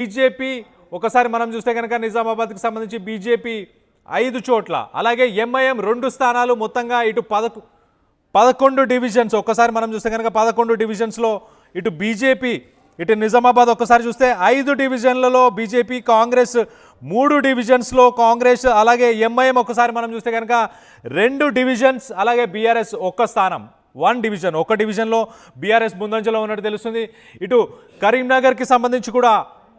BJP ఒకసారి మనం చూస్తే కనుక నిజామాబాద్కి సంబంధించి బీజేపీ 5 చోట్ల, అలాగే ఎంఐఎం 2 స్థానాలు, మొత్తంగా ఇటు 11 డివిజన్స్. ఒక్కసారి మనం చూస్తే కనుక 11 డివిజన్స్లో ఇటు బీజేపీ, ఇటు నిజామాబాద్ ఒక్కసారి చూస్తే 5 డివిజన్లలో బీజేపీ, కాంగ్రెస్ 3 డివిజన్స్లో కాంగ్రెస్, అలాగే ఎంఐఎం ఒకసారి మనం చూస్తే కనుక 2 డివిజన్స్, అలాగే బీఆర్ఎస్ 1 స్థానం, 1 డివిజన్. 1 డివిజన్లో బీఆర్ఎస్ ముందంజలో ఉన్నట్టు తెలుస్తుంది. ఇటు కరీంనగర్కి సంబంధించి కూడా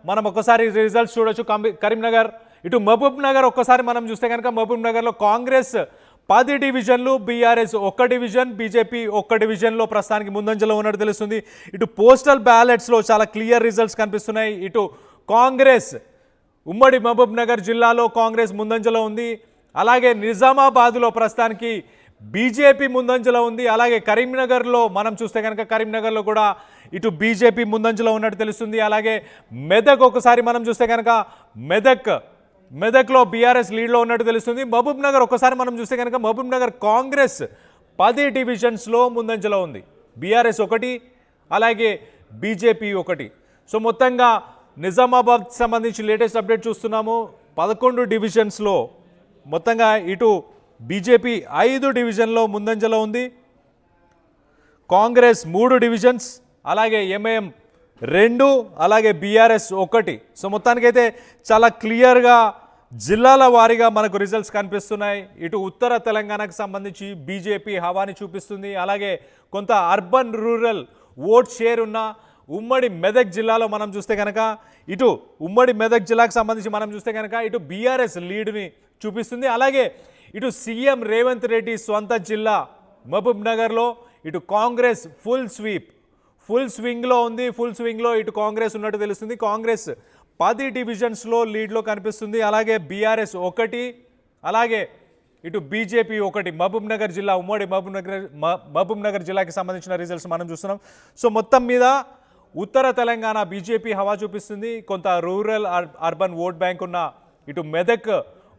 మనం ఒకసారి రిజల్ట్స్ చూడొచ్చు. కరీంనగర్, ఇటు మహబూబ్ నగర్ ఒక్కసారి మనం చూస్తే కనుక మహబూబ్ నగర్లో కాంగ్రెస్ 10 డివిజన్లు, బీఆర్ఎస్ 1 డివిజన్, బీజేపీ 1 డివిజన్లో ప్రస్తుతానికి ముందంజలో ఉన్నట్టు తెలుస్తుంది. ఇటు పోస్టల్ బ్యాలెట్స్లో చాలా క్లియర్ రిజల్ట్స్ కనిపిస్తున్నాయి. ఇటు కాంగ్రెస్ ఉమ్మడి మహబూబ్ నగర్ జిల్లాలో కాంగ్రెస్ ముందంజలో ఉంది, అలాగే నిజామాబాద్లో ప్రస్తుతానికి బీజేపీ ముందంజలో ఉంది, అలాగే కరీంనగర్లో మనం చూస్తే కనుక కరీంనగర్లో కూడా ఇటు బీజేపీ ముందంజలో ఉన్నట్టు తెలుస్తుంది. అలాగే మెదక్ ఒకసారి మనం చూస్తే కనుక మెదక్లో బీఆర్ఎస్ లీడ్లో ఉన్నట్టు తెలుస్తుంది. మహబూబ్ నగర్ ఒకసారి మనం చూస్తే కనుక మహబూబ్ నగర్ కాంగ్రెస్ 10 డివిజన్స్లో ముందంజలో ఉంది, బీఆర్ఎస్ 1, అలాగే బీజేపీ 1. సో మొత్తంగా నిజామాబాద్ సంబంధించి లేటెస్ట్ అప్డేట్ చూస్తున్నాము. 11 డివిజన్స్లో మొత్తంగా ఇటు బీజేపీ 5 డివిజన్లో ముందంజలో ఉంది, కాంగ్రెస్ 3 డివిజన్స్, అలాగే ఎంఐఎం 2, అలాగే బీఆర్ఎస్ 1. సో మొత్తానికైతే చాలా క్లియర్గా జిల్లాల వారీగా మనకు రిజల్ట్స్ కనిపిస్తున్నాయి. ఇటు ఉత్తర తెలంగాణకు సంబంధించి బీజేపీ హవాని చూపిస్తుంది, అలాగే కొంత అర్బన్ రూరల్ ఓట్ షేర్ ఉన్న ఉమ్మడి మెదక్ జిల్లాలో మనం చూస్తే కనుక ఇటు ఉమ్మడి మెదక్ జిల్లాకు సంబంధించి మనం చూస్తే కనుక ఇటు బీఆర్ఎస్ లీడ్ని చూపిస్తుంది. అలాగే ఇటు సీఎం రేవంత్ రెడ్డి సొంత జిల్లా మహబూబ్ నగర్లో ఇటు కాంగ్రెస్ ఫుల్ స్వింగ్లో ఉంది. ఫుల్ స్వింగ్లో ఇటు కాంగ్రెస్ ఉన్నట్టు తెలుస్తుంది. కాంగ్రెస్ 10 డివిజన్స్లో లీడ్లో కనిపిస్తుంది, అలాగే బీఆర్ఎస్ 1, అలాగే ఇటు బీజేపీ 1. మహబూబ్ నగర్ జిల్లా, ఉమ్మడి మహబూబ్ నగర్ జిల్లాకి సంబంధించిన రిజల్ట్స్ మనం చూస్తున్నాం. సో మొత్తం మీద ఉత్తర తెలంగాణ బీజేపీ హవా చూపిస్తుంది. కొంత రూరల్ అర్బన్ ఓట్ బ్యాంక్ ఉన్న ఇటు మెదక్,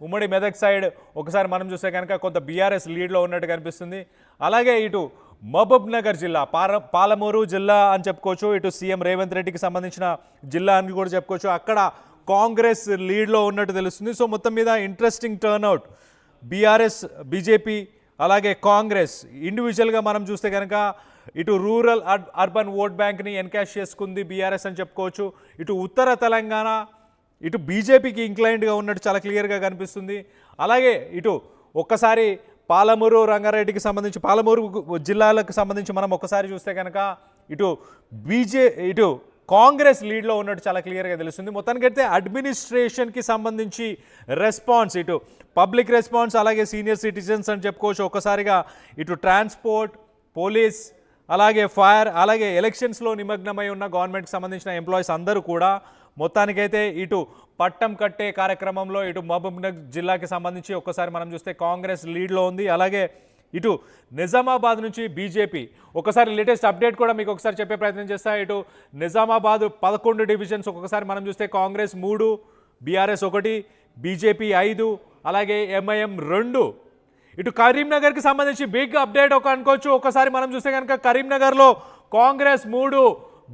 ఉమ్మడి మెదక్ సైడ్ ఒకసారి మనం చూస్తే కనుక కొంత బీఆర్ఎస్ లీడ్లో ఉన్నట్టు కనిపిస్తుంది. అలాగే ఇటు మహబూబ్ నగర్ జిల్లా, పాలమూరు జిల్లా అని చెప్పుకోవచ్చు, ఇటు సీఎం రేవంత్ రెడ్డికి సంబంధించిన జిల్లా అని కూడా చెప్పుకోవచ్చు, అక్కడ కాంగ్రెస్ లీడ్లో ఉన్నట్టు తెలుస్తుంది. సో మొత్తం మీద ఇంట్రెస్టింగ్ టర్న్అవుట్ బీఆర్ఎస్, బీజేపీ, అలాగే కాంగ్రెస్. ఇండివిజువల్గా మనం చూస్తే కనుక ఇటు రూరల్ అర్బన్ ఓట్ బ్యాంక్ని ఎన్కాష్ చేసుకుంది బీఆర్ఎస్ అని చెప్పుకోవచ్చు. ఇటు ఉత్తర తెలంగాణ ఇటు బీజేపీకి ఇంక్లైన్డ్గా ఉన్నట్టు చాలా క్లియర్గా కనిపిస్తుంది. అలాగే ఇటు ఒక్కసారి పాలమూరు రంగారెడ్డికి సంబంధించి, పాలమూరు జిల్లాలకు సంబంధించి మనం ఒక్కసారి చూస్తే కనుక ఇటు కాంగ్రెస్ లీడ్లో ఉన్నట్టు చాలా క్లియర్గా తెలుస్తుంది. మొత్తానికైతే అడ్మినిస్ట్రేషన్కి సంబంధించి రెస్పాన్స్, ఇటు పబ్లిక్ రెస్పాన్స్, అలాగే సీనియర్ సిటిజన్స్ అని చెప్పుకోవచ్చు. ఒక్కసారిగా ఇటు ట్రాన్స్పోర్ట్, పోలీస్, అలాగే ఫైర్, అలాగే ఎలక్షన్స్లో నిమగ్నమై ఉన్న గవర్నమెంట్కి సంబంధించిన ఎంప్లాయీస్ అందరూ కూడా మొత్తానికైతే ఇటు పట్టం కట్టే కార్యక్రమంలో ఇటు మహబూబ్ నగర్ జిల్లాకి సంబంధించి ఒక్కసారి మనం చూస్తే కాంగ్రెస్ లీడ్లో ఉంది. అలాగే ఇటు నిజామాబాద్ నుంచి బీజేపీ ఒకసారి లేటెస్ట్ అప్డేట్ కూడా మీకు ఒకసారి చెప్పే ప్రయత్నం చేస్తా. ఇటు నిజామాబాద్ 11 డివిజన్స్ ఒక్కొక్కసారి మనం చూస్తే కాంగ్రెస్ 3, బీఆర్ఎస్ 1, బీజేపీ 5, అలాగే ఎంఐఎం 2. ఇటు కరీంనగర్కి సంబంధించి బిగ్ అప్డేట్ అనుకోవచ్చు. ఒకసారి మనం చూస్తే కనుక కరీంనగర్లో కాంగ్రెస్ 3,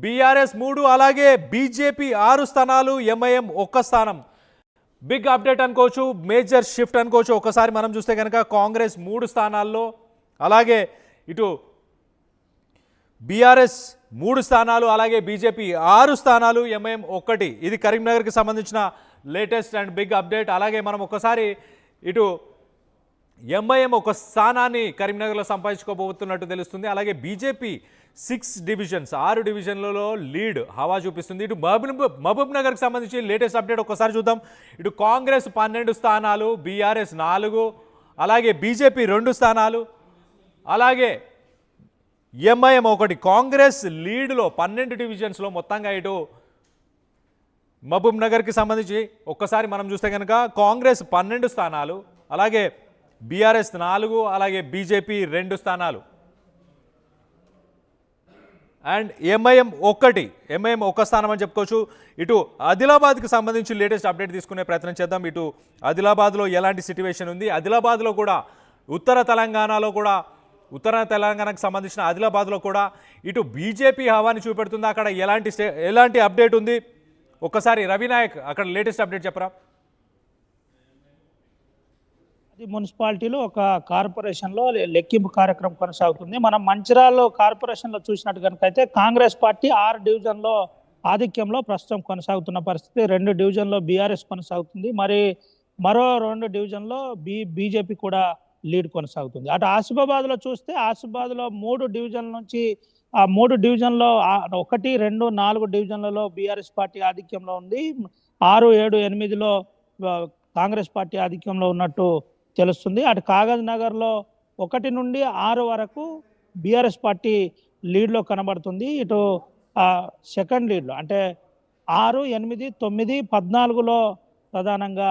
బీఆర్ఎస్ 3, అలాగే బీజేపీ 6 స్థానాలు, ఎంఐఎం 1 స్థానం. బిగ్ అప్డేట్ అనుకోవచ్చు, మేజర్ షిఫ్ట్ అనుకోవచ్చు. ఒకసారి మనం చూస్తే కనుక కాంగ్రెస్ 3 స్థానాల్లో, అలాగే ఇటు బీఆర్ఎస్ 3 స్థానాలు, అలాగే బీజేపీ 6 స్థానాలు, ఎంఐఎం 1. ఇది కరీంనగర్కి సంబంధించిన లేటెస్ట్ అండ్ బిగ్ అప్డేట్. అలాగే మనం ఒకసారి ఇటు ఎంఐఎం 1 స్థానాన్ని కరీంనగర్లో సంపాదించుకోబోతున్నట్టు తెలుస్తుంది. అలాగే బీజేపీ 6 డివిజన్స్, 6 డివిజన్లలో లీడ్ హవా చూపిస్తుంది. ఇటు మహబూబ్ నగర్కి సంబంధించి లేటెస్ట్ అప్డేట్ ఒకసారి చూద్దాం. ఇటు కాంగ్రెస్ 12 స్థానాలు, బీఆర్ఎస్ 4, అలాగే బీజేపీ 2 స్థానాలు, అలాగే ఎంఐఎం 1. కాంగ్రెస్ లీడ్లో 12 డివిజన్స్లో మొత్తంగా ఇటు మహబూబ్ నగర్కి సంబంధించి ఒక్కసారి మనం చూస్తే కనుక కాంగ్రెస్ 12 స్థానాలు, అలాగే బీఆర్ఎస్ 4, అలాగే బీజేపీ 2 స్థానాలు, అండ్ ఎంఐఎం 1 స్థానం అని చెప్పుకోవచ్చు. ఇటు ఆదిలాబాద్కి సంబంధించి లేటెస్ట్ అప్డేట్ తీసుకునే ప్రయత్నం చేద్దాం. ఇటు ఆదిలాబాద్లో ఎలాంటి సిట్యువేషన్ ఉంది, ఆదిలాబాద్లో కూడా ఉత్తర తెలంగాణకు సంబంధించిన ఆదిలాబాద్లో కూడా ఇటు బీజేపీ హవాని చూపెడుతుంది. అక్కడ ఎలాంటి అప్డేట్ ఉంది ఒక్కసారి రవినాయక్ అక్కడ లేటెస్ట్ అప్డేట్ చెప్పరా? అది మున్సిపాలిటీలో ఒక కార్పొరేషన్లో లెక్కింపు కార్యక్రమం కొనసాగుతుంది. మనం మంచిర్యాల కార్పొరేషన్లో చూసినట్టు కనుక అయితే కాంగ్రెస్ పార్టీ 6 డివిజన్లో ఆధిక్యంలో ప్రస్తుతం కొనసాగుతున్న పరిస్థితి. 2 డివిజన్లో బీఆర్ఎస్ కొనసాగుతుంది. మరి మరో 2 డివిజన్లో బీజేపీ కూడా లీడ్ కొనసాగుతుంది. అటు ఆసిఫాబాద్లో చూస్తే ఆసిఫాబాద్లో 3 డివిజన్ల నుంచి ఆ 3 డివిజన్లో 1, 2, 4 డివిజన్లలో బీఆర్ఎస్ పార్టీ ఆధిక్యంలో ఉంది. 6, 7, 8లో కాంగ్రెస్ పార్టీ ఆధిక్యంలో ఉన్నట్టు తెలుస్తుంది. అటు కాగజ్ నగర్లో 1 నుండి 6 వరకు బీఆర్ఎస్ పార్టీ లీడ్లో కనబడుతుంది. ఇటు సెకండ్ లీడ్లో అంటే 6, 8, 9, 14లో ప్రధానంగా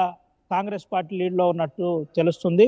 కాంగ్రెస్ పార్టీ లీడ్లో ఉన్నట్టు తెలుస్తుంది.